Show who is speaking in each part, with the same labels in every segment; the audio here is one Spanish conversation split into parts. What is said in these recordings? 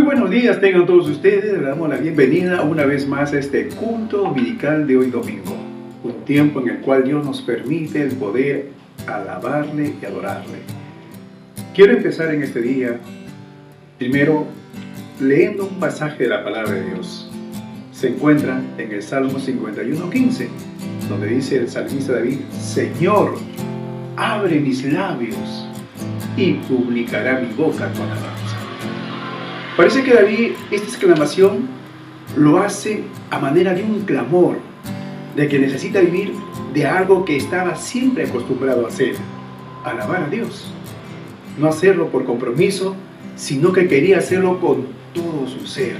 Speaker 1: buenos días tengan todos ustedes, le damos la bienvenida una vez más a este culto dominical de hoy domingo, un tiempo en el cual Dios nos permite el poder alabarle y adorarle. Quiero empezar en este día, primero, leyendo un pasaje de la palabra de Dios. Se encuentra en el Salmo 51:15, donde dice el salmista David: Señor, abre mis labios y publicará mi boca tu alabanza. Parece que David, esta exclamación, lo hace a manera de un clamor, de que necesita vivir de algo que estaba siempre acostumbrado a hacer: alabar a Dios. No hacerlo por compromiso, sino que quería hacerlo con todo su ser,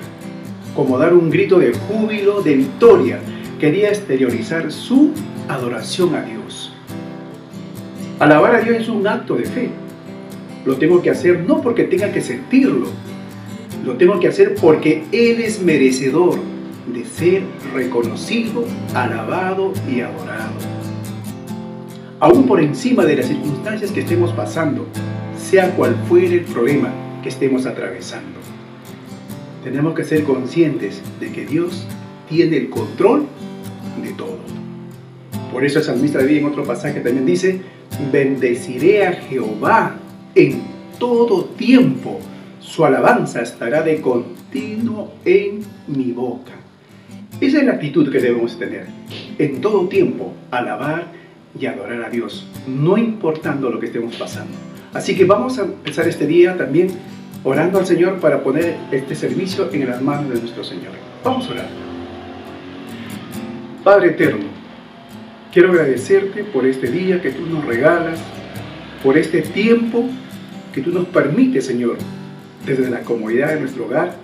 Speaker 1: como dar un grito de júbilo, de victoria. Quería exteriorizar su adoración a Dios. Alabar a Dios es un acto de fe. Lo tengo que hacer no porque tenga que sentirlo, lo tengo que hacer porque Él es merecedor de ser reconocido, alabado y adorado. Aún por encima de las circunstancias que estemos pasando, sea cual fuere el problema que estemos atravesando, tenemos que ser conscientes de que Dios tiene el control de todo. Por eso el salmista David en otro pasaje también dice: bendeciré a Jehová en todo tiempo, su alabanza estará de continuo en mi boca. Esa es la actitud que debemos tener, en todo tiempo alabar y adorar a Dios, no importando lo que estemos pasando. Así que vamos a empezar este día también orando al Señor para poner este servicio en las manos de nuestro Señor. Vamos a orar. Padre eterno, quiero agradecerte por este día que tú nos regalas, por este tiempo que tú nos permites, Señor, desde la comodidad de nuestro hogar,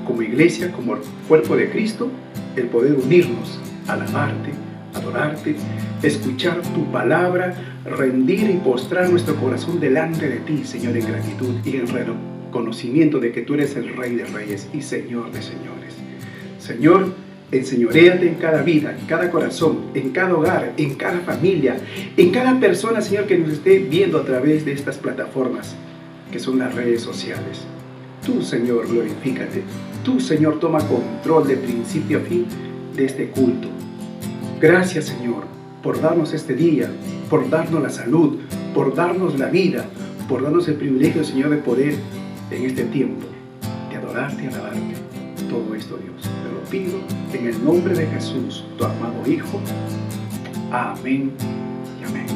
Speaker 1: como iglesia, como cuerpo de Cristo, el poder unirnos, alabarte, adorarte, escuchar tu palabra, rendir y postrar nuestro corazón delante de ti, Señor, en gratitud y en reconocimiento de que tú eres el Rey de Reyes y Señor de Señores. Señor, enseñoréate en cada vida, en cada corazón, en cada hogar, en cada familia, en cada persona, Señor, que nos esté viendo a través de estas plataformas que son las redes sociales. Tú, Señor, glorifícate. Tú, Señor, toma control de principio a fin de este culto. Gracias, Señor, por darnos este día, por darnos la salud, por darnos la vida, por darnos el privilegio, Señor, de poder en este tiempo de adorarte y alabarte. Todo esto, Dios, te lo pido en el nombre de Jesús, tu amado Hijo. Amén y amén.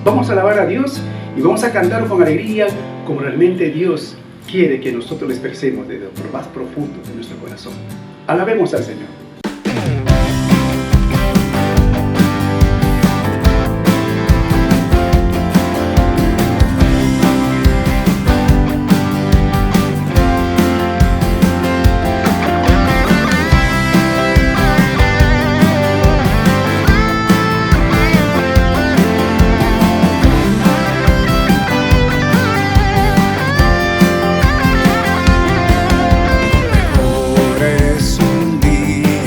Speaker 1: Vamos a alabar a Dios y vamos a cantar con alegría como realmente Dios quiere que nosotros le expresemos desde lo más profundo de nuestro corazón. Alabemos al Señor.
Speaker 2: Es un día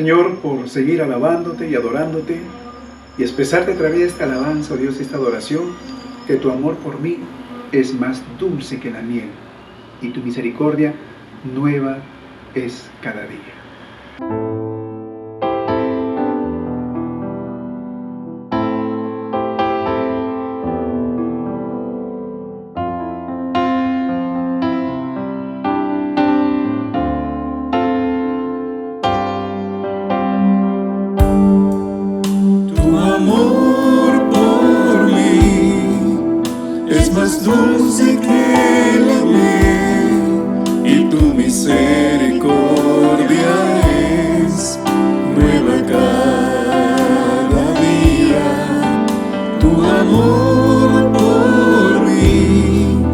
Speaker 1: Señor, por seguir alabándote y adorándote y expresarte a través de esta alabanza, oh Dios, esta adoración, que tu amor por mí es más dulce que la miel y tu misericordia nueva es cada día.
Speaker 2: Más dulce que la miel y tu misericordia es nueva cada día. Tu amor por mí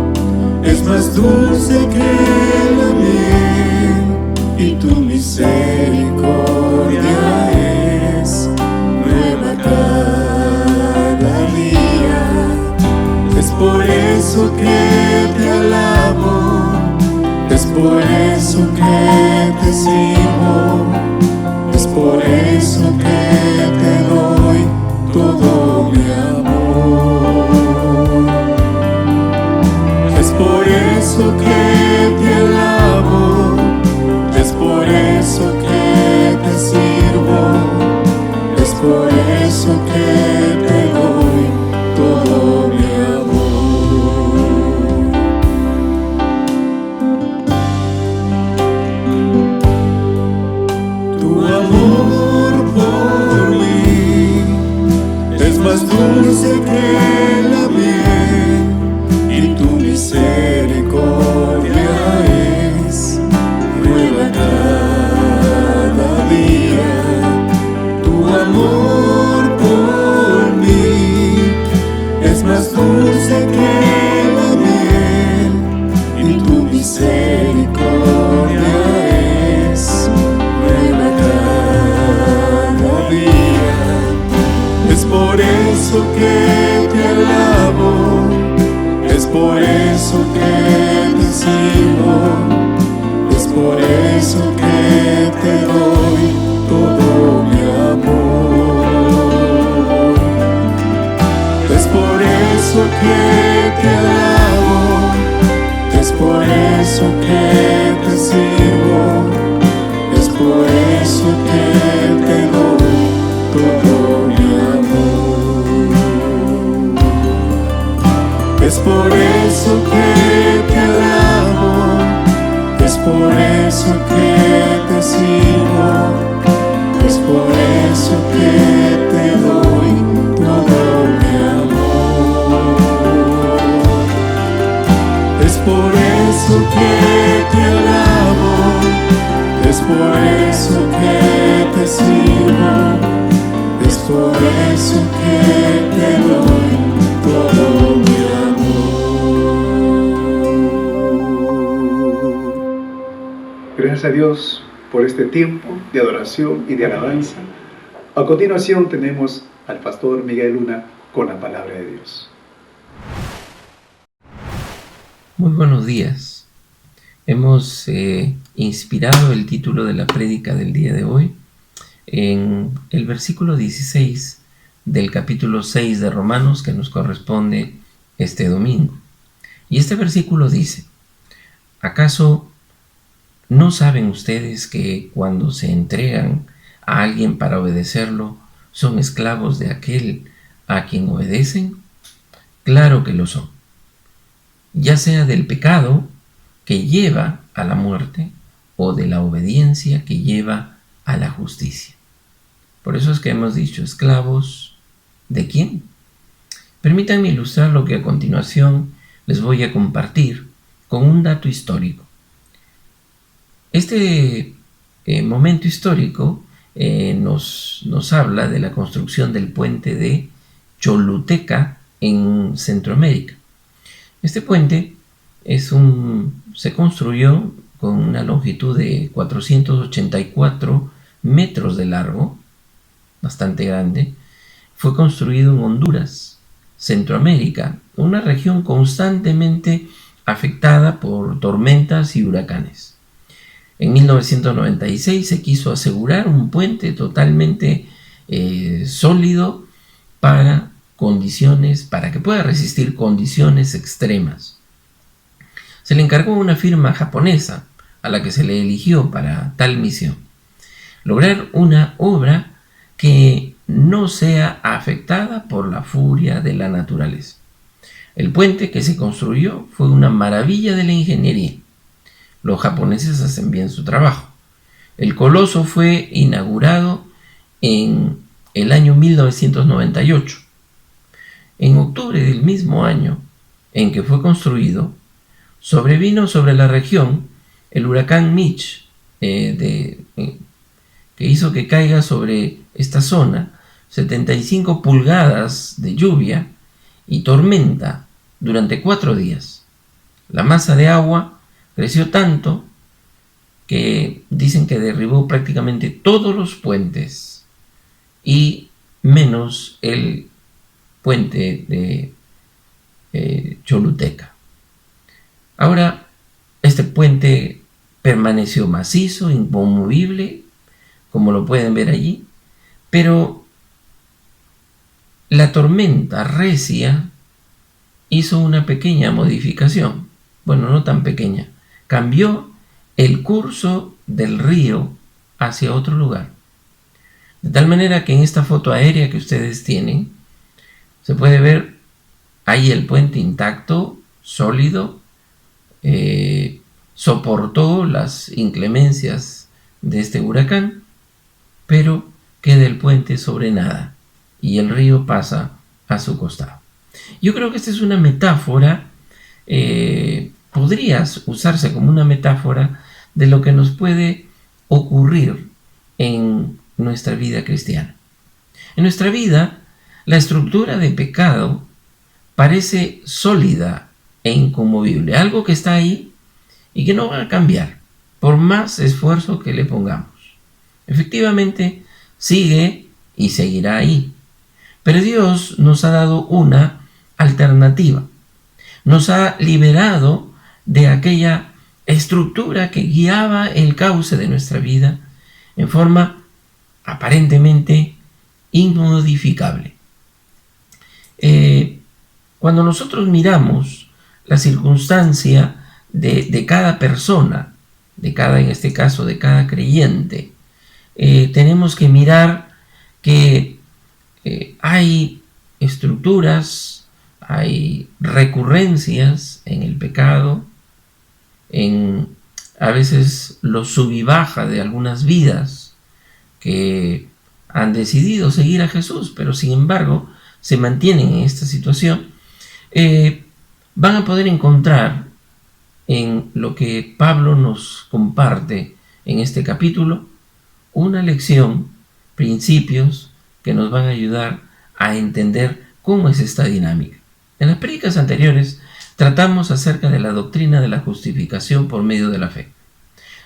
Speaker 2: es más dulce que la miel y tu misericordia es nueva cada día. Es por eso que te alabo, es por eso que te sirvo, es por eso que te doy todo mi amor. Es por eso que te alabo, es por eso que te sirvo, es por eso que te doy todo mi amor. Más dulce que la miel y tu misericordia es nueva cada día. Tu amor por mí es más dulce que la miel y tu misericordia es nueva cada día. Es por eso que te alabo, es por eso que te sirvo, es por eso que te doy todo mi amor. Es por eso que te alabo, es por eso que te sirvo, es por eso que te doy todo mi amor. Es por eso que te alabo, es por eso que te sirvo, es por eso que te doy todo mi amor. Es por eso que te alabo, es por eso que te sirvo, es por eso que te doy todo mi amor.
Speaker 1: Gracias a Dios por este tiempo de adoración y de alabanza. A continuación tenemos al pastor Miguel Luna con la palabra de Dios.
Speaker 3: Muy buenos días. Hemos inspirado el título de la prédica del día de hoy en el versículo 16 del capítulo 6 de Romanos, que nos corresponde este domingo. Y este versículo dice: ¿acaso no saben ustedes que cuando se entregan a alguien para obedecerlo, son esclavos de aquel a quien obedecen? Claro que lo son, ya sea del pecado que lleva a la muerte o de la obediencia que lleva a la justicia. Por eso es que hemos dicho, ¿esclavos de quién? Permítanme ilustrar lo que a continuación les voy a compartir con un dato histórico. Este momento histórico nos habla de la construcción del puente de Choluteca en Centroamérica. Este puente se construyó con una longitud de 484 metros de largo, bastante grande. Fue construido en Honduras, Centroamérica, una región constantemente afectada por tormentas y huracanes. En 1996 se quiso asegurar un puente totalmente sólido para que pueda resistir condiciones extremas. Se le encargó a una firma japonesa a la que se le eligió para tal misión. Lograr una obra que no sea afectada por la furia de la naturaleza. El puente que se construyó fue una maravilla de la ingeniería. Los japoneses hacen bien su trabajo. El coloso fue inaugurado en el año 1998. En octubre del mismo año en que fue construido, sobrevino sobre la región el huracán Mitch, que hizo que caiga sobre esta zona 75 pulgadas de lluvia y tormenta durante 4 días. La masa de agua creció tanto que dicen que derribó prácticamente todos los puentes y menos el puente de Choluteca. Ahora, este puente permaneció macizo, inconmovible, como lo pueden ver allí, pero la tormenta recia hizo una pequeña modificación. Bueno, no tan pequeña. Cambió el curso del río hacia otro lugar. De tal manera que en esta foto aérea que ustedes tienen, se puede ver ahí el puente intacto, sólido, soportó las inclemencias de este huracán, pero queda el puente sobre nada y el río pasa a su costado. Yo creo que esta es una metáfora, podría usarse como una metáfora de lo que nos puede ocurrir en nuestra vida cristiana. En nuestra vida, la estructura de pecado parece sólida e inconmovible, algo que está ahí y que no va a cambiar por más esfuerzo que le pongamos. Efectivamente, sigue y seguirá ahí. Pero Dios nos ha dado una alternativa. Nos ha liberado de aquella estructura que guiaba el cauce de nuestra vida en forma aparentemente inmodificable. Cuando nosotros miramos la circunstancia de cada persona, en este caso de cada creyente, tenemos que mirar que hay estructuras, hay recurrencias en el pecado, en a veces lo sub y baja de algunas vidas que han decidido seguir a Jesús, pero sin embargo se mantienen en esta situación. Van a poder encontrar en lo que Pablo nos comparte en este capítulo una lección, principios que nos van a ayudar a entender cómo es esta dinámica. En las prédicas anteriores tratamos acerca de la doctrina de la justificación por medio de la fe.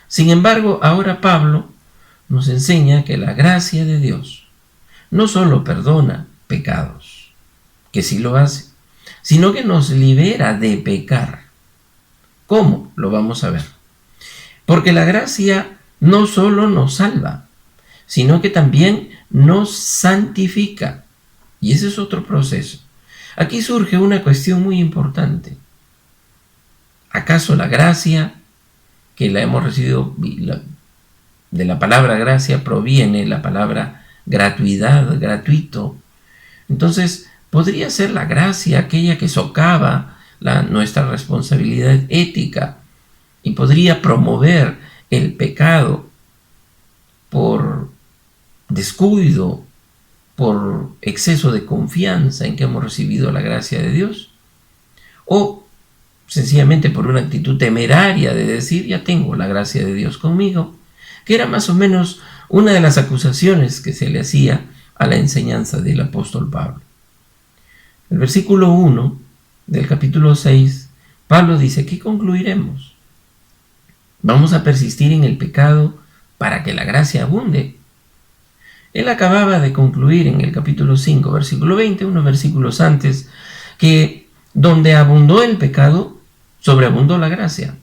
Speaker 3: Sin embargo, ahora Pablo nos enseña que la gracia de Dios no solo perdona pecados, que sí lo hace, sino que nos libera de pecar. ¿Cómo? Lo vamos a ver. Porque la gracia no solo nos salva, sino que también nos santifica. Y ese es otro proceso. Aquí surge una cuestión muy importante. ¿Acaso la gracia que la hemos recibido, de la palabra gracia proviene la palabra gratuidad, gratuito? Entonces, ¿podría ser la gracia aquella que socava nuestra responsabilidad ética y podría promover el pecado por descuido, por exceso de confianza en que hemos recibido la gracia de Dios? ¿O sencillamente por una actitud temeraria de decir, ya tengo la gracia de Dios conmigo? Que era más o menos una de las acusaciones que se le hacía a la enseñanza del apóstol Pablo. El versículo 1 del capítulo 6, Pablo dice, ¿qué concluiremos? ¿Vamos a persistir en el pecado para que la gracia abunde? Él acababa de concluir en el capítulo 5, versículo 20, unos versículos antes, que donde abundó el pecado, sobreabundó la gracia.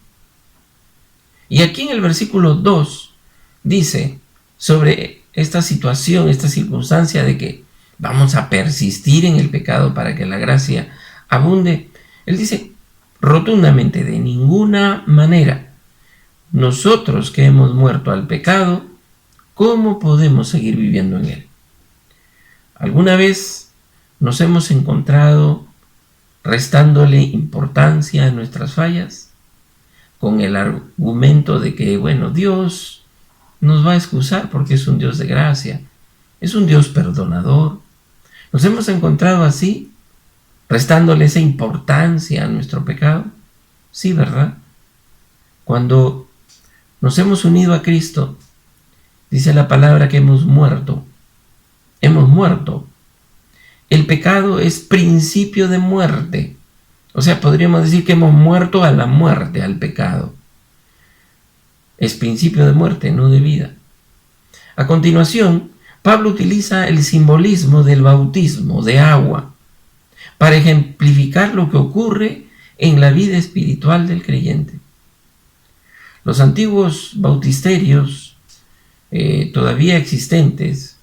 Speaker 3: Y aquí en el versículo 2 dice sobre esta situación, esta circunstancia de que vamos a persistir en el pecado para que la gracia abunde. Él dice rotundamente, de ninguna manera. Nosotros que hemos muerto al pecado, ¿cómo podemos seguir viviendo en él? ¿Alguna vez nos hemos encontrado restándole importancia a nuestras fallas? Con el argumento de que, bueno, Dios nos va a excusar porque es un Dios de gracia, es un Dios perdonador. ¿Nos hemos encontrado así, restándole esa importancia a nuestro pecado? Sí, ¿verdad? Cuando nos hemos unido a Cristo, dice la palabra que hemos muerto. Hemos muerto. El pecado es principio de muerte. O sea, podríamos decir que hemos muerto a la muerte, al pecado. Es principio de muerte, no de vida. A continuación, Pablo utiliza el simbolismo del bautismo de agua para ejemplificar lo que ocurre en la vida espiritual del creyente. Los antiguos bautisterios todavía existentes,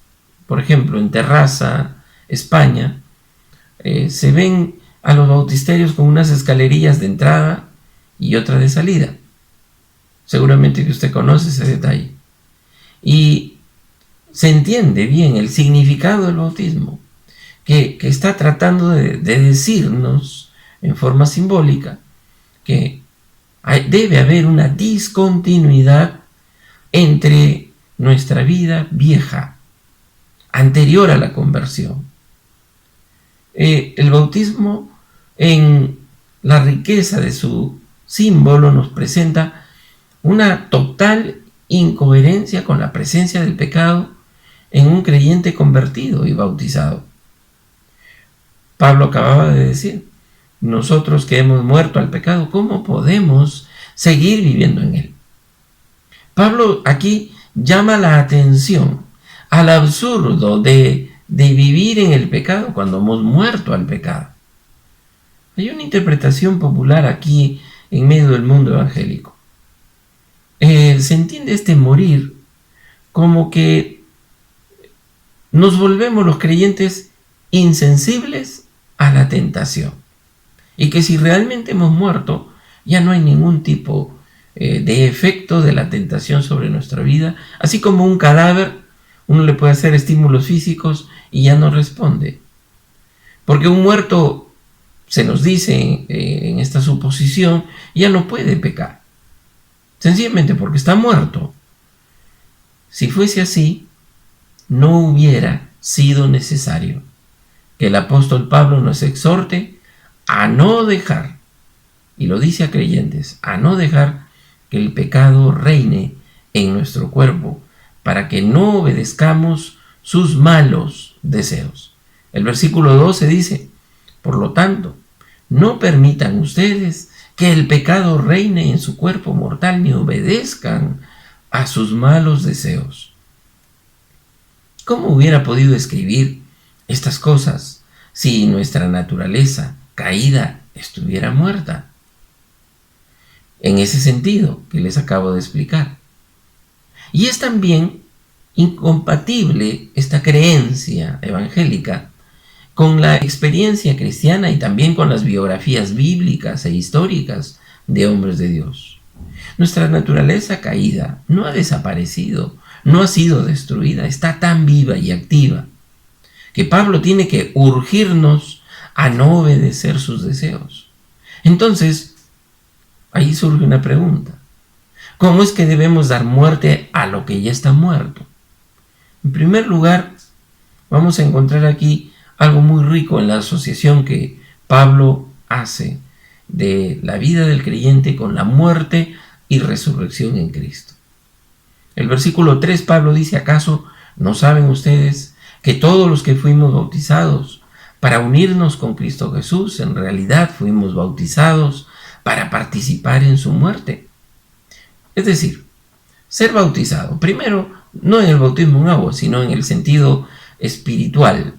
Speaker 3: por ejemplo en Terrassa, España, se ven a los bautisterios con unas escalerillas de entrada y otra de salida. Seguramente que usted conoce ese detalle. Y se entiende bien el significado del bautismo, que está tratando de decirnos en forma simbólica que debe haber una discontinuidad entre nuestra vida vieja, anterior a la conversión. El bautismo, en la riqueza de su símbolo, nos presenta una total incoherencia con la presencia del pecado en un creyente convertido y bautizado. Pablo acababa de decir, nosotros que hemos muerto al pecado, ¿cómo podemos seguir viviendo en él? Pablo aquí llama la atención al absurdo de vivir en el pecado cuando hemos muerto al pecado. Hay una interpretación popular aquí en medio del mundo evangélico. Se entiende este morir como que nos volvemos los creyentes insensibles a la tentación y que si realmente hemos muerto ya no hay ningún tipo de efecto de la tentación sobre nuestra vida, así como un cadáver, uno le puede hacer estímulos físicos y ya no responde, porque un muerto, se nos dice en esta suposición, ya no puede pecar, sencillamente porque está muerto. Si fuese así, no hubiera sido necesario que el apóstol Pablo nos exhorte a no dejar, y lo dice a creyentes, a no dejar que el pecado reine en nuestro cuerpo, para que no obedezcamos sus malos deseos. El versículo 12 dice, por lo tanto, no permitan ustedes que el pecado reine en su cuerpo mortal, ni obedezcan a sus malos deseos. ¿Cómo hubiera podido escribir estas cosas si nuestra naturaleza caída estuviera muerta? En ese sentido que les acabo de explicar. Y es también incompatible esta creencia evangélica con la experiencia cristiana y también con las biografías bíblicas e históricas de hombres de Dios. Nuestra naturaleza caída no ha desaparecido, no ha sido destruida, está tan viva y activa que Pablo tiene que urgirnos a no obedecer sus deseos. Entonces, ahí surge una pregunta. ¿Cómo es que debemos dar muerte a lo que ya está muerto? En primer lugar, vamos a encontrar aquí algo muy rico en la asociación que Pablo hace de la vida del creyente con la muerte y resurrección en Cristo. El versículo 3, Pablo dice, ¿acaso no saben ustedes que todos los que fuimos bautizados para unirnos con Cristo Jesús, en realidad fuimos bautizados para participar en su muerte? Es decir, ser bautizado, primero, no en el bautismo en agua, sino en el sentido espiritual.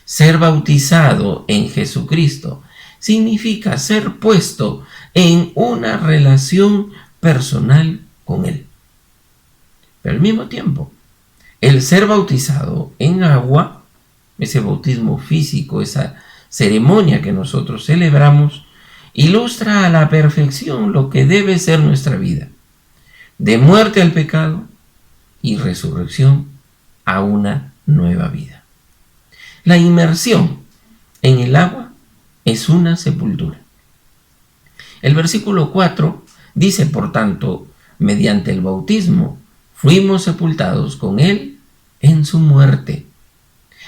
Speaker 3: Ser bautizado en Jesucristo significa ser puesto en una relación personal con Él. Pero al mismo tiempo, el ser bautizado en agua, ese bautismo físico, esa ceremonia que nosotros celebramos, ilustra a la perfección lo que debe ser nuestra vida, de muerte al pecado y resurrección a una nueva vida. La inmersión en el agua es una sepultura. El versículo 4 dice, por tanto, mediante el bautismo fuimos sepultados con Él en su muerte,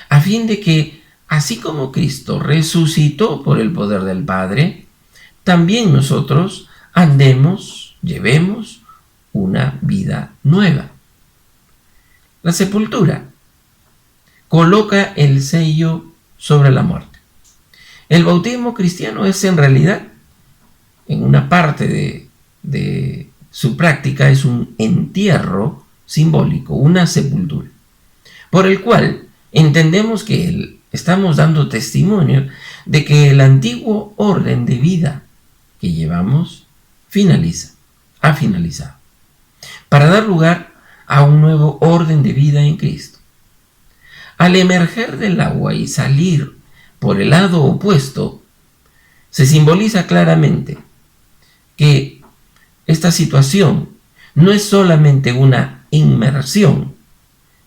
Speaker 3: a fin de que, así como Cristo resucitó por el poder del Padre, también nosotros llevemos una vida nueva. La sepultura coloca el sello sobre la muerte. El bautismo cristiano es en realidad, en una parte de su práctica, es un entierro simbólico, una sepultura, por el cual entendemos que estamos dando testimonio de que el antiguo orden de vida que llevamos ha finalizado, para dar lugar a un nuevo orden de vida en Cristo. Al emerger del agua y salir por el lado opuesto, se simboliza claramente que esta situación no es solamente una inmersión,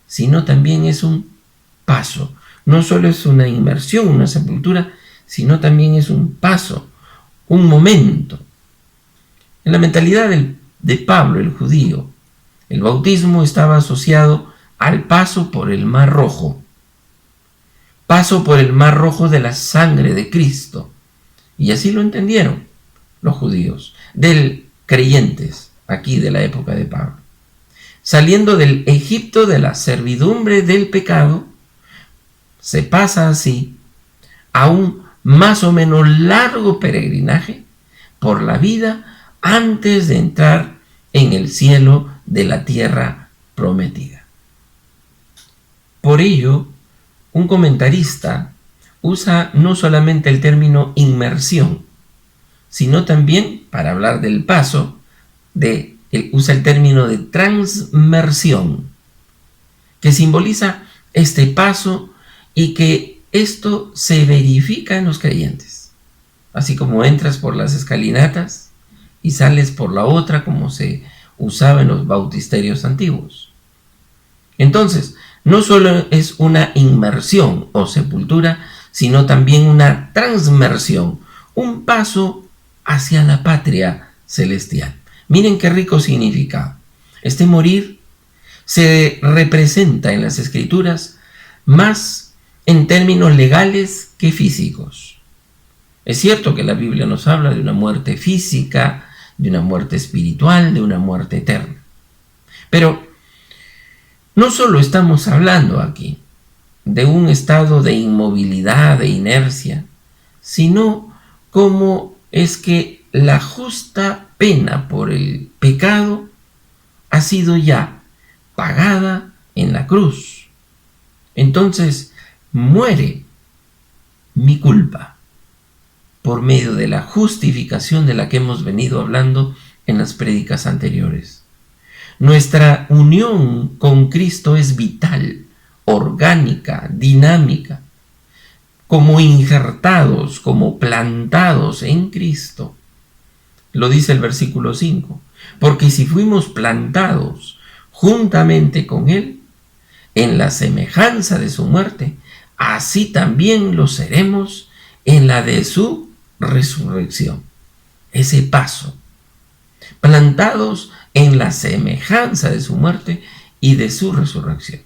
Speaker 3: sino también es un paso. No solo es una inmersión, una sepultura, sino también es un paso, un momento. En la mentalidad de Pablo, el judío, el bautismo estaba asociado al paso por el Mar Rojo. Paso por el Mar Rojo de la sangre de Cristo. Y así lo entendieron los judíos, creyentes aquí de la época de Pablo. Saliendo del Egipto de la servidumbre del pecado, se pasa así a un más o menos largo peregrinaje por la vida antes de entrar en el cielo de la tierra prometida. Por ello, un comentarista usa no solamente el término inmersión, sino también, para hablar del paso, usa el término de transmersión, que simboliza este paso y que esto se verifica en los creyentes. Así como entras por las escalinatas y sales por la otra, como se usaba en los bautisterios antiguos. Entonces, no solo es una inmersión o sepultura, sino también una transmersión, un paso hacia la patria celestial. Miren qué rico significado. Este morir se representa en las Escrituras más en términos legales que físicos. Es cierto que la Biblia nos habla de una muerte física, de una muerte espiritual, de una muerte eterna. Pero no solo estamos hablando aquí de un estado de inmovilidad, de inercia, sino cómo es que la justa pena por el pecado ha sido ya pagada en la cruz. Entonces muere mi culpa por medio de la justificación de la que hemos venido hablando en las prédicas anteriores. Nuestra unión con Cristo es vital, orgánica, dinámica, como injertados, como plantados en Cristo. Lo dice el versículo 5, porque si fuimos plantados juntamente con Él, en la semejanza de su muerte, así también lo seremos en la de su resurrección. Ese paso, plantados en la semejanza de su muerte y de su resurrección.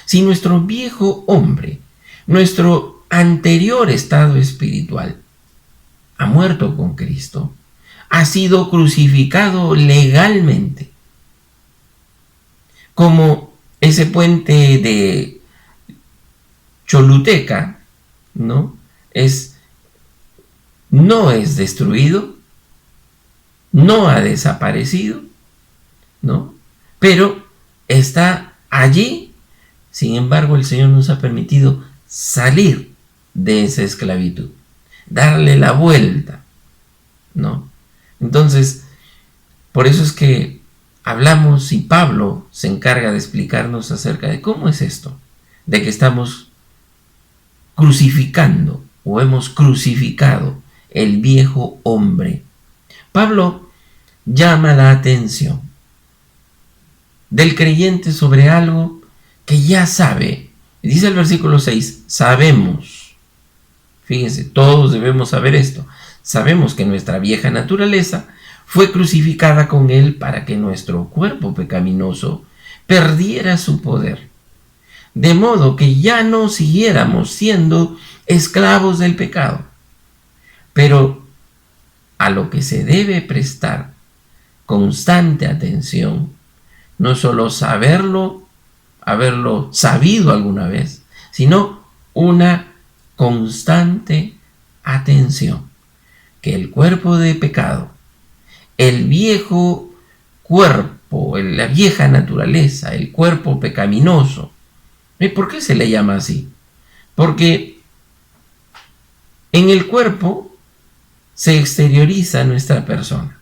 Speaker 3: Si nuestro viejo hombre, nuestro anterior estado espiritual, ha muerto con Cristo, ha sido crucificado legalmente, como ese puente de Choluteca, no es destruido, no ha desaparecido, ¿no? Pero está allí. Sin embargo, el Señor nos ha permitido salir de esa esclavitud, darle la vuelta, ¿no? Entonces, por eso es que hablamos y Pablo se encarga de explicarnos acerca de cómo es esto, de que estamos crucificando o hemos crucificado el viejo hombre. Pablo llama la atención del creyente sobre algo que ya sabe. Dice el versículo 6, sabemos. Fíjense, todos debemos saber esto. Sabemos que nuestra vieja naturaleza fue crucificada con él para que nuestro cuerpo pecaminoso perdiera su poder, de modo que ya no siguiéramos siendo esclavos del pecado. Pero a lo que se debe prestar constante atención, no solo saberlo, haberlo sabido alguna vez, sino una constante atención, que el cuerpo de pecado, el viejo cuerpo, la vieja naturaleza, el cuerpo pecaminoso. ¿Por qué se le llama así? Porque en el cuerpo se exterioriza nuestra persona,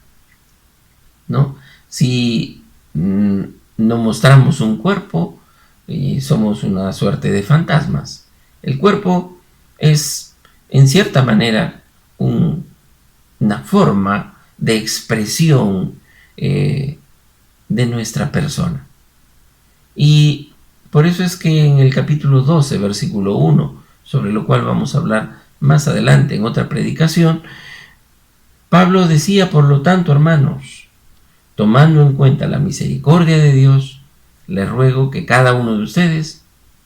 Speaker 3: ¿no? Si no mostramos un cuerpo y somos una suerte de fantasmas. El cuerpo es, en cierta manera, una forma de expresión de nuestra persona. Y por eso es que en el capítulo 12, versículo 1, sobre lo cual vamos a hablar más adelante en otra predicación, Pablo decía, por lo tanto, hermanos, tomando en cuenta la misericordia de Dios, les ruego que cada uno de ustedes,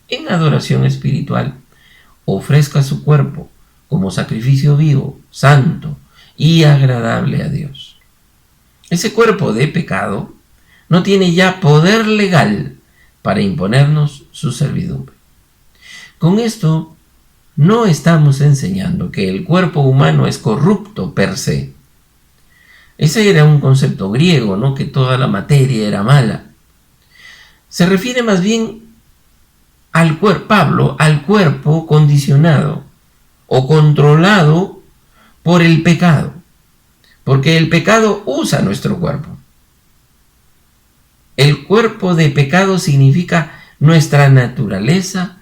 Speaker 3: en adoración espiritual, ofrezca su cuerpo como sacrificio vivo, santo y agradable a Dios. Ese cuerpo de pecado no tiene ya poder legal para imponernos su servidumbre. Con esto no estamos enseñando que el cuerpo humano es corrupto per se. Ese era un concepto griego, ¿no? Que toda la materia era mala. Se refiere más bien Pablo al cuerpo condicionado o controlado por el pecado, porque el pecado usa nuestro cuerpo. El cuerpo de pecado significa nuestra naturaleza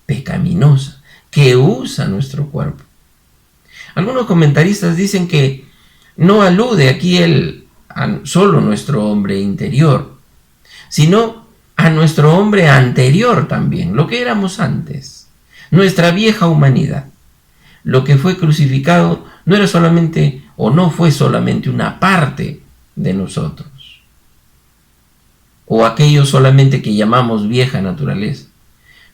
Speaker 3: pecaminosa, que usa nuestro cuerpo. Algunos comentaristas dicen que no alude aquí a solo nuestro hombre interior, sino a nuestro hombre anterior también, lo que éramos antes, nuestra vieja humanidad. Lo que fue crucificado no era solamente, o no fue solamente una parte de nosotros, o aquello solamente que llamamos vieja naturaleza,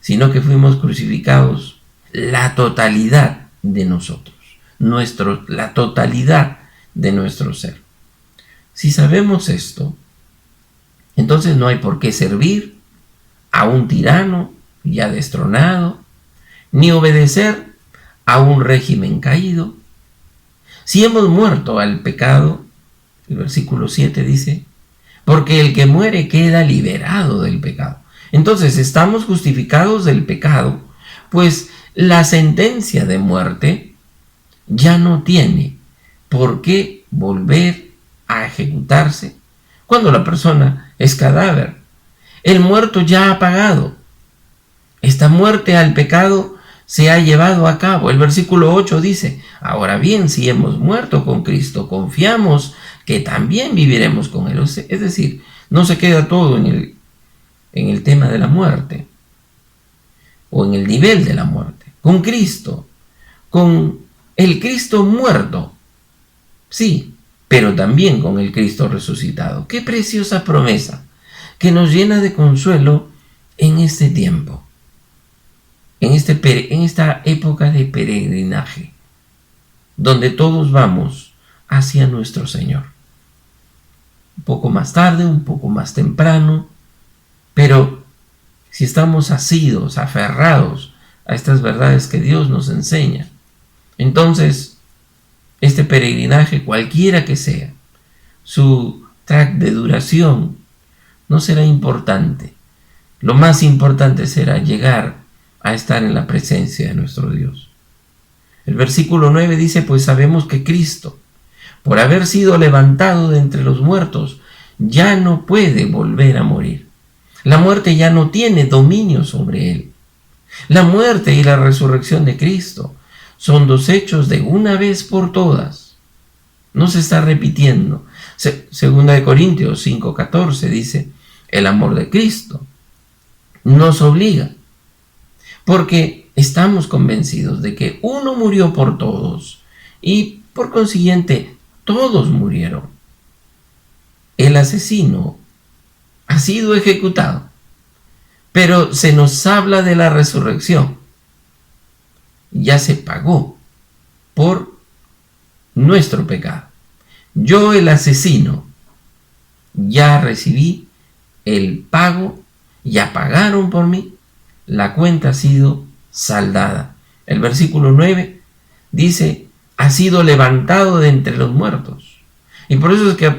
Speaker 3: sino que fuimos crucificados la totalidad de nosotros, la totalidad de nuestro ser. Si sabemos esto, entonces no hay por qué servir a un tirano ya destronado, ni obedecer a un régimen caído. Si hemos muerto al pecado, el versículo 7 dice, porque el que muere queda liberado del pecado. Entonces estamos justificados del pecado, pues la sentencia de muerte ya no tiene por qué volver a ejecutarse cuando la persona es cadáver. El muerto ya ha pagado. Esta muerte al pecado se ha llevado a cabo. El versículo 8 dice, ahora bien, si hemos muerto con Cristo, confiamos que también viviremos con Él. Es decir, no se queda todo en el tema de la muerte o en el nivel de la muerte. Con Cristo, con el Cristo muerto, sí, pero también con el Cristo resucitado. Qué preciosa promesa que nos llena de consuelo en este tiempo, en esta época de peregrinaje, donde todos vamos hacia nuestro Señor. Un poco más tarde, un poco más temprano, pero si estamos asidos, aferrados a estas verdades que Dios nos enseña, entonces este peregrinaje, cualquiera que sea, su track de duración no será importante. Lo más importante será llegar a estar en la presencia de nuestro Dios. El versículo 9 dice, pues sabemos que Cristo, por haber sido levantado de entre los muertos, ya no puede volver a morir. La muerte ya no tiene dominio sobre él. La muerte y la resurrección de Cristo son dos hechos de una vez por todas. No se está repitiendo. Segunda de Corintios 5:14 dice, el amor de Cristo nos obliga, porque estamos convencidos de que uno murió por todos y por consiguiente todos murieron. El asesino ha sido ejecutado, pero se nos habla de la resurrección. Ya se pagó por nuestro pecado. Yo, el asesino, ya recibí el pago, ya pagaron por mí, la cuenta ha sido saldada. El versículo 9 dice, ha sido levantado de entre los muertos. Y por eso es que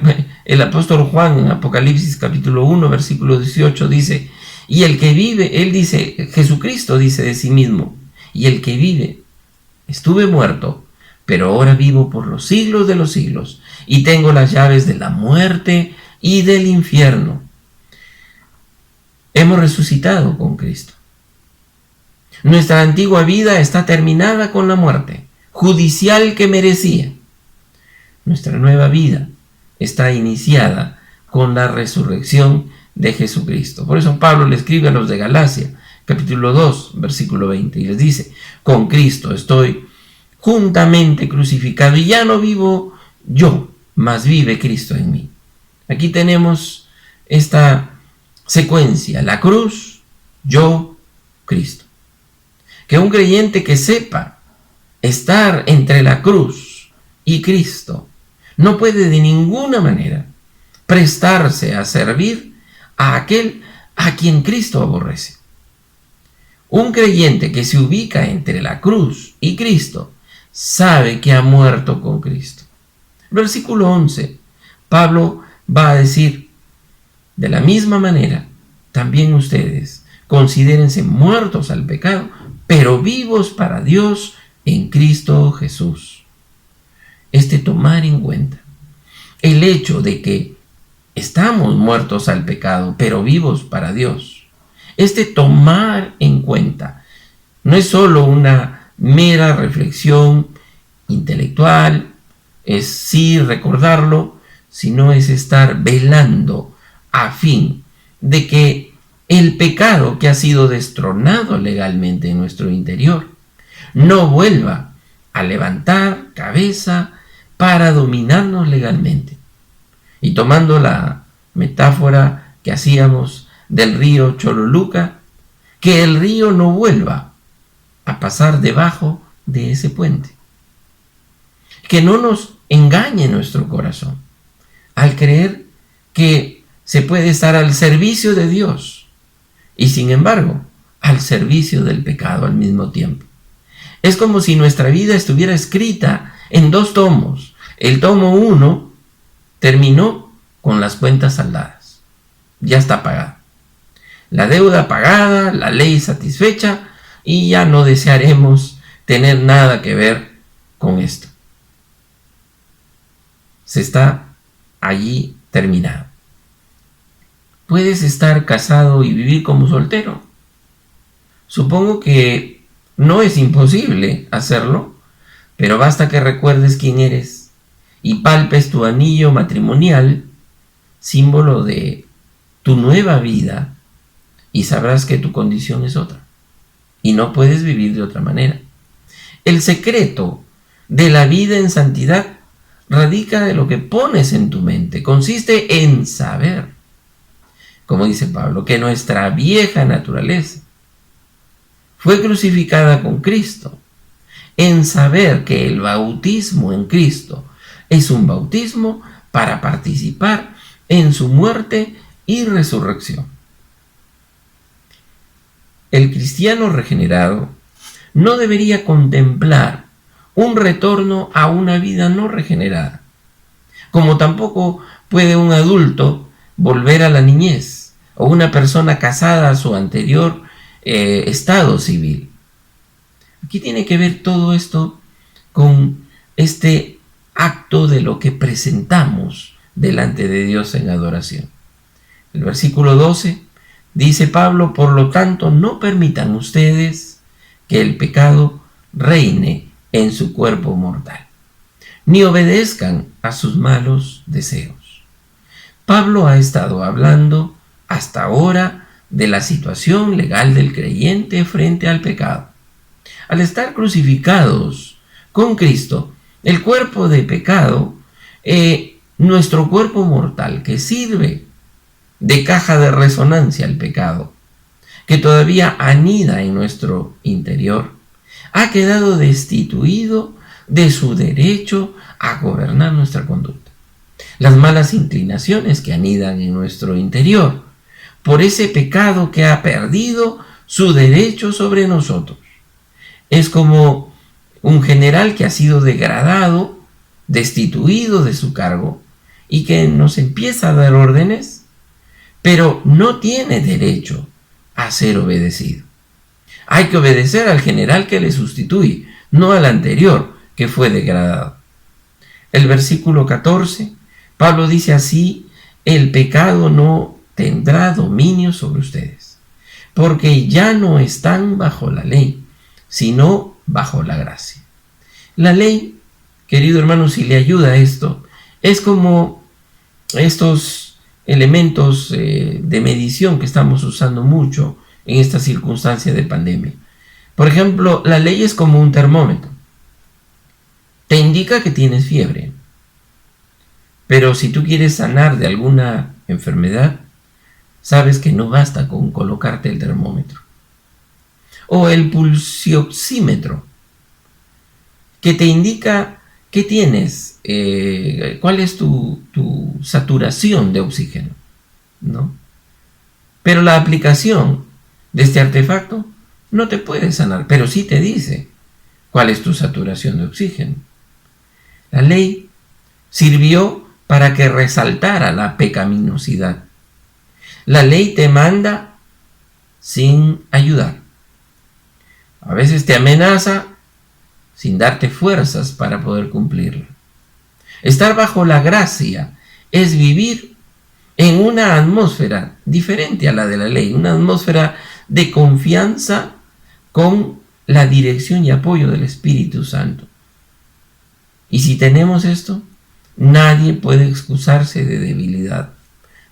Speaker 3: el apóstol Juan en Apocalipsis capítulo 1, versículo 18 dice, y el que vive, él dice, Jesucristo dice de sí mismo, y el que vive, estuve muerto, pero ahora vivo por los siglos de los siglos, y tengo las llaves de la muerte y del infierno. Hemos resucitado con Cristo. Nuestra antigua vida está terminada con la muerte judicial que merecía. Nuestra nueva vida está iniciada con la resurrección de Jesucristo. Por eso Pablo le escribe a los de Galacia, capítulo 2, versículo 20, y les dice, con Cristo estoy juntamente crucificado, y ya no vivo yo, mas vive Cristo en mí. Aquí tenemos esta secuencia, la cruz, yo, Cristo. Que un creyente que sepa estar entre la cruz y Cristo no puede de ninguna manera prestarse a servir a aquel a quien Cristo aborrece. Un creyente que se ubica entre la cruz y Cristo sabe que ha muerto con Cristo. Versículo 11, Pablo va a decir, de la misma manera, también ustedes considérense muertos al pecado, pero vivos para Dios en Cristo Jesús. Tomar en cuenta el hecho de que estamos muertos al pecado, pero vivos para Dios. Tomar en cuenta no es solo una mera reflexión intelectual, es sí recordarlo, sino es estar velando a fin de que el pecado que ha sido destronado legalmente en nuestro interior no vuelva a levantar cabeza para dominarnos legalmente. Y tomando la metáfora que hacíamos del río Choluluca, que el río no vuelva a pasar debajo de ese puente. Que no nos engañe nuestro corazón al creer que se puede estar al servicio de Dios y sin embargo al servicio del pecado al mismo tiempo. Es como si nuestra vida estuviera escrita en 2 tomos. El tomo 1 terminó con las cuentas saldadas. Ya está pagada. La deuda pagada, la ley satisfecha, y ya no desearemos tener nada que ver con esto. Se está allí terminado. Puedes estar casado y vivir como soltero. Supongo que no es imposible hacerlo, pero basta que recuerdes quién eres y palpes tu anillo matrimonial, símbolo de tu nueva vida, y sabrás que tu condición es otra y no puedes vivir de otra manera. El secreto de la vida en santidad radica de lo que pones en tu mente. Consiste en saber, como dice Pablo, que nuestra vieja naturaleza fue crucificada con Cristo, en saber que el bautismo en Cristo es un bautismo para participar en su muerte y resurrección. El cristiano regenerado no debería contemplar un retorno a una vida no regenerada, como tampoco puede un adulto volver a la niñez o una persona casada a su anterior estado civil. Aquí tiene que ver todo esto con este acto de lo que presentamos delante de Dios en adoración. El versículo 12 dice Pablo: por lo tanto, no permitan ustedes que el pecado reine en su cuerpo mortal, ni obedezcan a sus malos deseos. Pablo ha estado hablando hasta ahora de la situación legal del creyente frente al pecado. Al estar crucificados con Cristo, el cuerpo de pecado, nuestro cuerpo mortal que sirve de caja de resonancia al pecado, que todavía anida en nuestro interior, ha quedado destituido de su derecho a gobernar nuestra conducta. Las malas inclinaciones que anidan en nuestro interior, por ese pecado que ha perdido su derecho sobre nosotros. Es como un general que ha sido degradado, destituido de su cargo y que nos empieza a dar órdenes, pero no tiene derecho a ser obedecido. Hay que obedecer al general que le sustituye, no al anterior que fue degradado. El versículo 14, Pablo dice así: el pecado no tendrá dominio sobre ustedes, porque ya no están bajo la ley, sino bajo la gracia. La ley, querido hermano, si le ayuda a esto, es como estos elementos de medición que estamos usando mucho en esta circunstancia de pandemia. Por ejemplo, la ley es como un termómetro. Te indica que tienes fiebre, pero si tú quieres sanar de alguna enfermedad, sabes que no basta con colocarte el termómetro. O el pulsioxímetro, que te indica qué tienes, cuál es tu saturación de oxígeno, ¿no? Pero la aplicación de este artefacto no te puede sanar, pero sí te dice cuál es tu saturación de oxígeno. La ley sirvió para que resaltara la pecaminosidad. La ley te manda sin ayudar. A veces te amenaza sin darte fuerzas para poder cumplirla. Estar bajo la gracia es vivir en una atmósfera diferente a la de la ley, una atmósfera de confianza con la dirección y apoyo del Espíritu Santo. Y si tenemos esto, nadie puede excusarse de debilidad,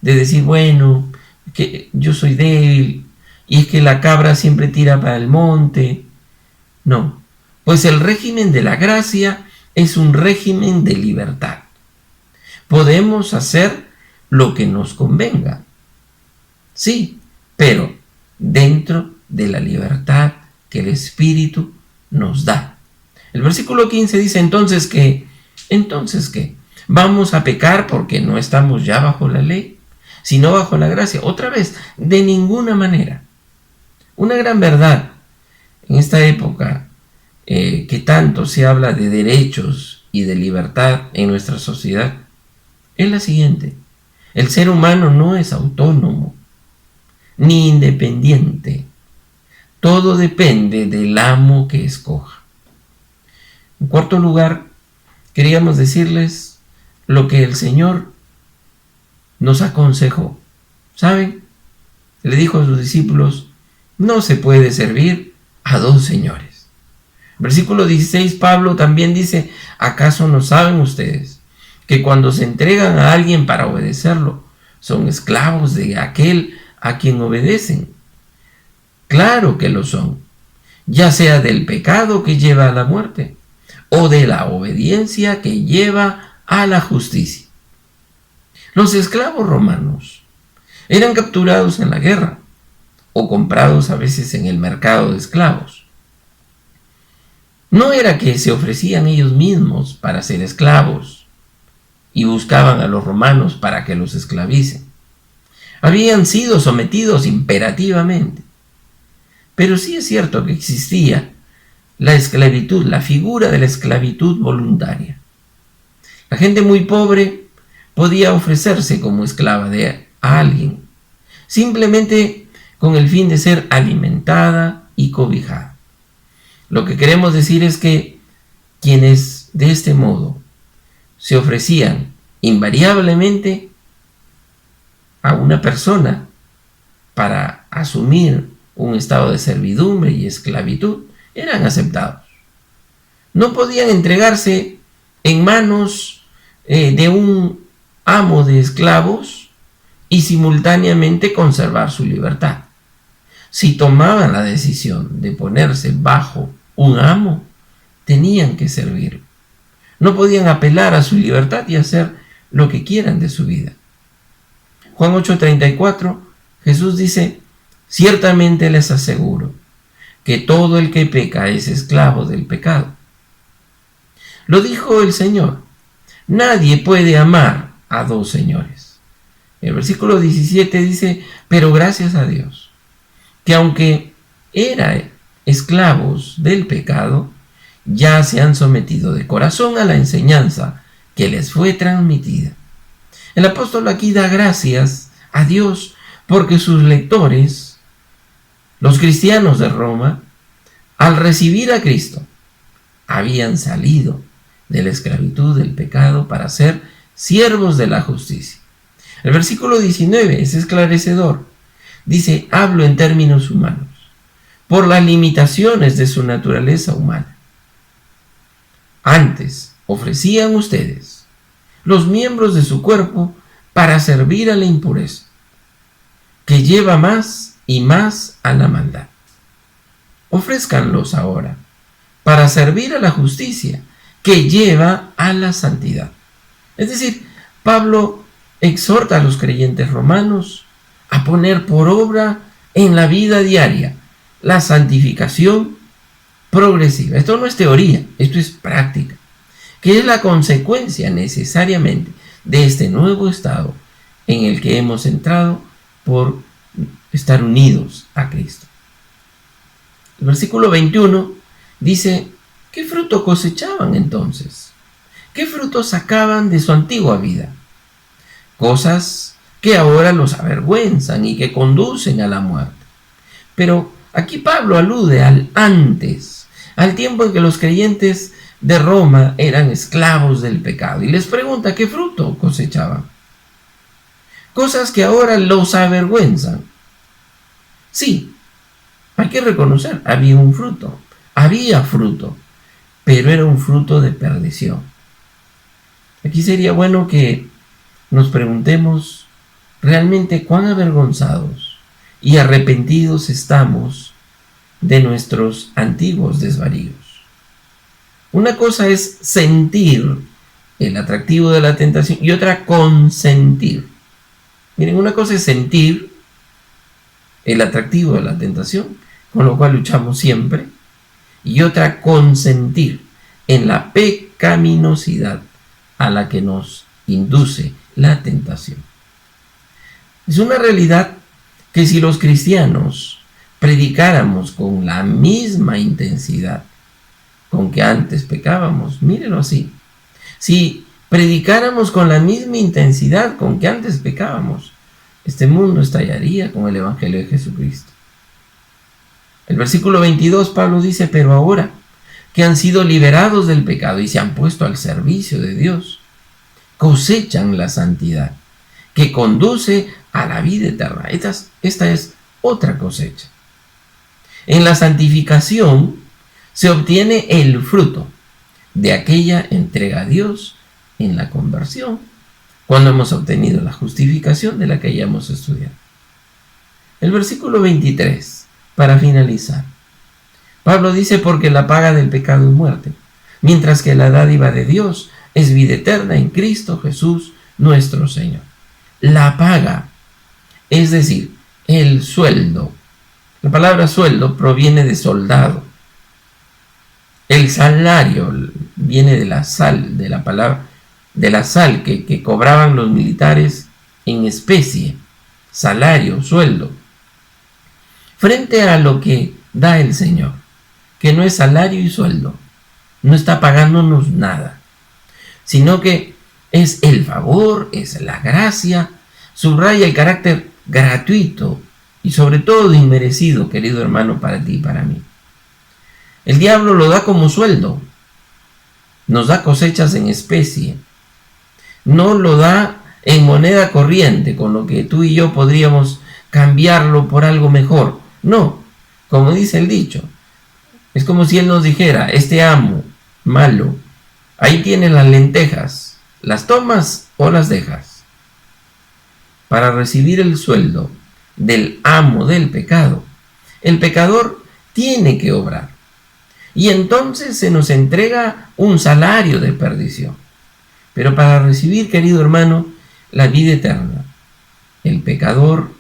Speaker 3: de decir, bueno, que yo soy débil y es que la cabra siempre tira para el monte. No, pues el régimen de la gracia es un régimen de libertad. Podemos hacer lo que nos convenga, sí, pero dentro de la libertad que el Espíritu nos da. El versículo 15 dice: entonces ¿qué? ¿Vamos a pecar porque no estamos ya bajo la ley, sino bajo la gracia? Otra vez, de ninguna manera. Una gran verdad en esta época que tanto se habla de derechos y de libertad en nuestra sociedad es la siguiente: el ser humano no es autónomo ni independiente. Todo depende del amo que escoja. En cuarto lugar, queríamos decirles lo que el Señor nos aconsejó. ¿Saben? Le dijo a sus discípulos: no se puede servir a dos señores. Versículo 16, Pablo también dice: ¿acaso no saben ustedes que cuando se entregan a alguien para obedecerlo, son esclavos de aquel a quien obedecen? Claro que lo son, ya sea del pecado que lleva a la muerte o de la obediencia que lleva a la justicia. Los esclavos romanos eran capturados en la guerra o comprados a veces en el mercado de esclavos. No era que se ofrecían ellos mismos para ser esclavos y buscaban a los romanos para que los esclavicen. Habían sido sometidos imperativamente. Pero sí es cierto que existía la esclavitud, la figura de la esclavitud voluntaria. La gente muy pobre podía ofrecerse como esclava de alguien, simplemente con el fin de ser alimentada y cobijada. Lo que queremos decir es que quienes de este modo se ofrecían invariablemente a una persona para asumir un estado de servidumbre y esclavitud, eran aceptados. No podían entregarse en manos de un amo de esclavos y simultáneamente conservar su libertad. Si tomaban la decisión de ponerse bajo un amo, tenían que servirlo. No podían apelar a su libertad y hacer lo que quieran de su vida. Juan 8:34, Jesús dice: ciertamente les aseguro que todo el que peca es esclavo del pecado. Lo dijo el Señor: nadie puede amar a dos señores. El versículo 17 dice: pero gracias a Dios, que aunque eran esclavos del pecado, ya se han sometido de corazón a la enseñanza que les fue transmitida. El apóstol aquí da gracias a Dios porque sus lectores, los cristianos de Roma, al recibir a Cristo, habían salido de la esclavitud del pecado para ser siervos de la justicia. El versículo 19 es esclarecedor. Dice: hablo en términos humanos, por las limitaciones de su naturaleza humana. Antes ofrecían ustedes los miembros de su cuerpo para servir a la impureza, que lleva más y más a la maldad. Ofrézcanlos ahora para servir a la justicia, que lleva a la santidad. Es decir, Pablo exhorta a los creyentes romanos a poner por obra en la vida diaria la santificación progresiva. Esto no es teoría, esto es práctica, que es la consecuencia necesariamente de este nuevo estado en el que hemos entrado por estar unidos a Cristo. El versículo 21 dice: ¿qué fruto cosechaban entonces? ¿Qué fruto sacaban de su antigua vida? Cosas que ahora los avergüenzan y que conducen a la muerte. Pero aquí Pablo alude al antes, al tiempo en que los creyentes de Roma eran esclavos del pecado, y les pregunta: ¿qué fruto cosechaban? Cosas que ahora los avergüenzan. Sí, hay que reconocer, había fruto, pero era un fruto de perdición. Aquí sería bueno que nos preguntemos realmente cuán avergonzados y arrepentidos estamos de nuestros antiguos desvaríos. Una cosa es sentir el atractivo de la tentación y otra consentir. Miren, una cosa es sentir el atractivo de la tentación, con lo cual luchamos siempre, y otra consentir en la pecaminosidad a la que nos induce la tentación. Es una realidad que si los cristianos predicáramos con la misma intensidad con que antes pecábamos, mírenlo así, si predicáramos con la misma intensidad con que antes pecábamos, este mundo estallaría con el Evangelio de Jesucristo. El versículo 22, Pablo dice: pero ahora que han sido liberados del pecado y se han puesto al servicio de Dios, cosechan la santidad que conduce a la vida eterna. Esta es otra cosecha. En la santificación se obtiene el fruto de aquella entrega a Dios en la conversión, cuando hemos obtenido la justificación de la que ya hemos estudiado. El versículo 23, para finalizar, Pablo dice: porque la paga del pecado es muerte, mientras que la dádiva de Dios es vida eterna en Cristo Jesús nuestro Señor. La paga, es decir, el sueldo. La palabra sueldo proviene de soldado. El salario viene de la sal, de la palabra, de la sal que cobraban los militares en especie, salario, sueldo. Frente a lo que da el Señor, que no es salario y sueldo, no está pagándonos nada, sino que es el favor, es la gracia, subraya el carácter gratuito y sobre todo inmerecido, querido hermano, para ti y para mí. El diablo lo da como sueldo, nos da cosechas en especie, No lo da en moneda corriente, con lo que tú y yo podríamos cambiarlo por algo mejor. No, como dice el dicho, es como si Él nos dijera: este amo malo, ahí tienes las lentejas, ¿las tomas o las dejas? Para recibir el sueldo del amo del pecado, el pecador tiene que obrar. Y entonces se nos entrega un salario de perdición. Pero para recibir, querido hermano, la vida eterna, el pecador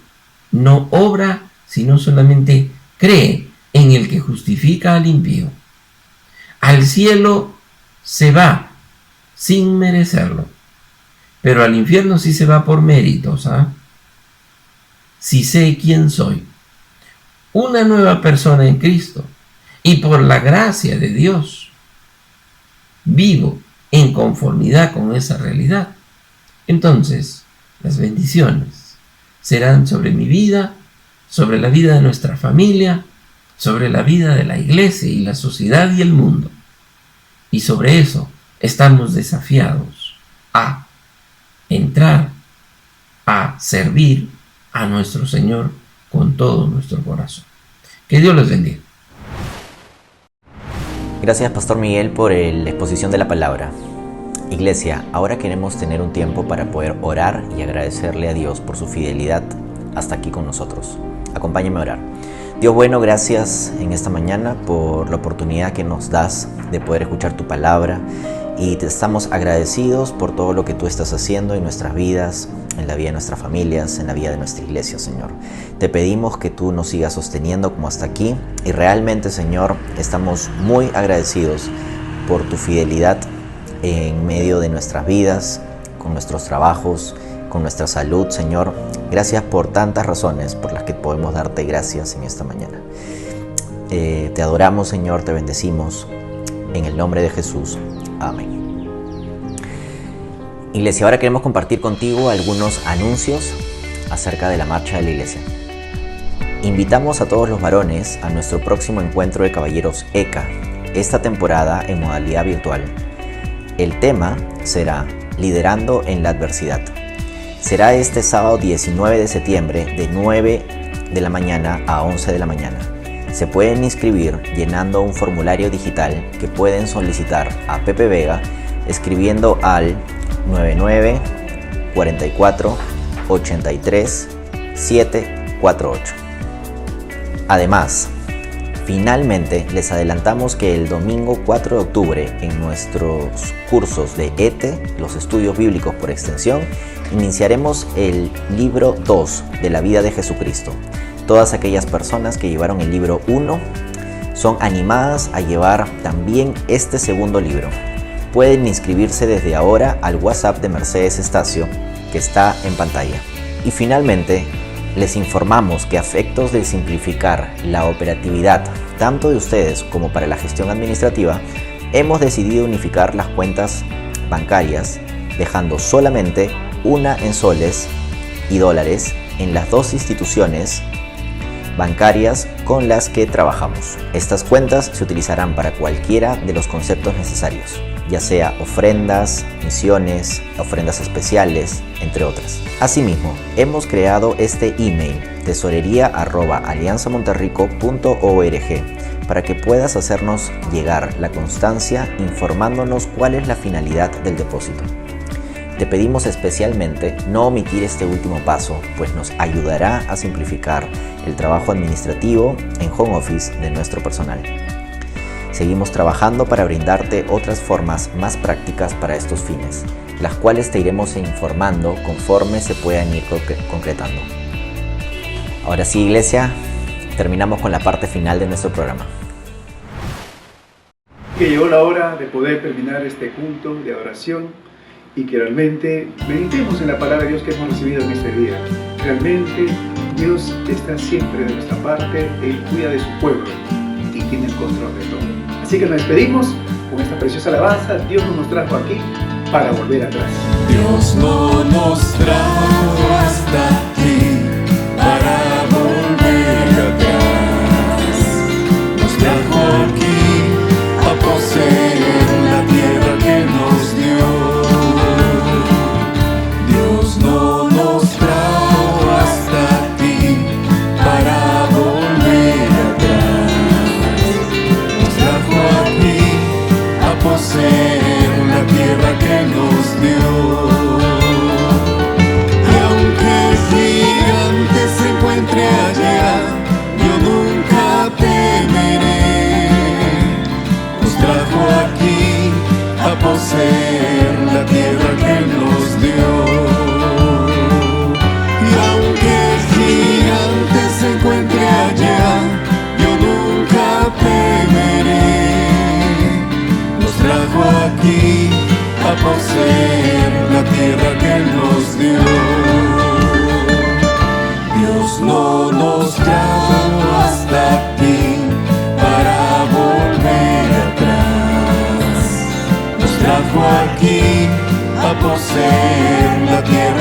Speaker 3: no obra, sino solamente cree en el que justifica al impío. Al cielo se va sin merecerlo, pero al infierno sí se va por méritos. Si sé quién soy, una nueva persona en Cristo, y por la gracia de Dios vivo en conformidad con esa realidad, entonces las bendiciones serán sobre mi vida, sobre la vida de nuestra familia, sobre la vida de la iglesia y la sociedad y el mundo. Y sobre eso estamos desafiados a entrar, a servir a nuestro Señor con todo nuestro corazón. Que Dios les bendiga.
Speaker 4: Gracias, Pastor Miguel, por la exposición de la palabra. Iglesia, ahora queremos tener un tiempo para poder orar y agradecerle a Dios por su fidelidad hasta aquí con nosotros. Acompáñame a orar. Dios bueno, gracias en esta mañana por la oportunidad que nos das de poder escuchar tu palabra, y te estamos agradecidos por todo lo que tú estás haciendo en nuestras vidas, en la vida de nuestras familias, en la vida de nuestra iglesia, Señor. Te pedimos que tú nos sigas sosteniendo como hasta aquí, y realmente, Señor, estamos muy agradecidos por tu fidelidad en medio de nuestras vidas, con nuestros trabajos, con nuestra salud, Señor. Gracias por tantas razones por las que podemos darte gracias en esta mañana. Te adoramos, Señor, te bendecimos en el nombre de Jesús. Amén. Iglesia, ahora queremos compartir contigo algunos anuncios acerca de la marcha de la iglesia. Invitamos a todos los varones a nuestro próximo encuentro de caballeros ECA, esta temporada en modalidad virtual. El tema será Liderando en la Adversidad. Será este sábado 19 de septiembre de 9 de la mañana a 11 de la mañana. Se pueden inscribir llenando un formulario digital que pueden solicitar a Pepe Vega escribiendo al 99 44 83 748. Además, finalmente les adelantamos que el domingo 4 de octubre en nuestros cursos de ETE, los estudios bíblicos por extensión, iniciaremos el libro 2 de la vida de Jesucristo. Todas aquellas personas que llevaron el libro 1 son animadas a llevar también este segundo libro. Pueden inscribirse desde ahora al WhatsApp de Mercedes Estacio, que está en pantalla. Y finalmente, les informamos que a efectos de simplificar la operatividad tanto de ustedes como para la gestión administrativa, hemos decidido unificar las cuentas bancarias, dejando solamente una en soles y dólares en las dos instituciones bancarias con las que trabajamos. Estas cuentas se utilizarán para cualquiera de los conceptos necesarios, ya sea ofrendas, misiones, ofrendas especiales, entre otras. Asimismo, hemos creado este email tesorería@alianzamonterrico.org para que puedas hacernos llegar la constancia informándonos cuál es la finalidad del depósito. Te pedimos especialmente no omitir este último paso, pues nos ayudará a simplificar el trabajo administrativo en home office de nuestro personal. Seguimos trabajando para brindarte otras formas más prácticas para estos fines, las cuales te iremos informando conforme se puedan ir concretando. Ahora sí, iglesia, terminamos con la parte final de nuestro programa.
Speaker 1: Que llegó la hora de poder terminar este culto de adoración y que realmente meditemos en la palabra de Dios que hemos recibido en este día. Realmente Dios está siempre de nuestra parte, Él cuida de su pueblo y tiene el control de todo. Así que nos despedimos con esta preciosa alabanza. Dios nos trajo aquí para volver atrás.
Speaker 2: Dios no nos trajo hasta aquí para volver atrás. Nos trajo aquí a poseer la tierra que nos dio. a poseer la tierra que Él nos dio. Y aunque el gigante se encuentre allá, yo nunca temeré. Nos trajo aquí a poseer la tierra que Él nos dio. Dios no nos trajo hasta aquí para volver atrás. Nos trajo aquí a poseer la tierra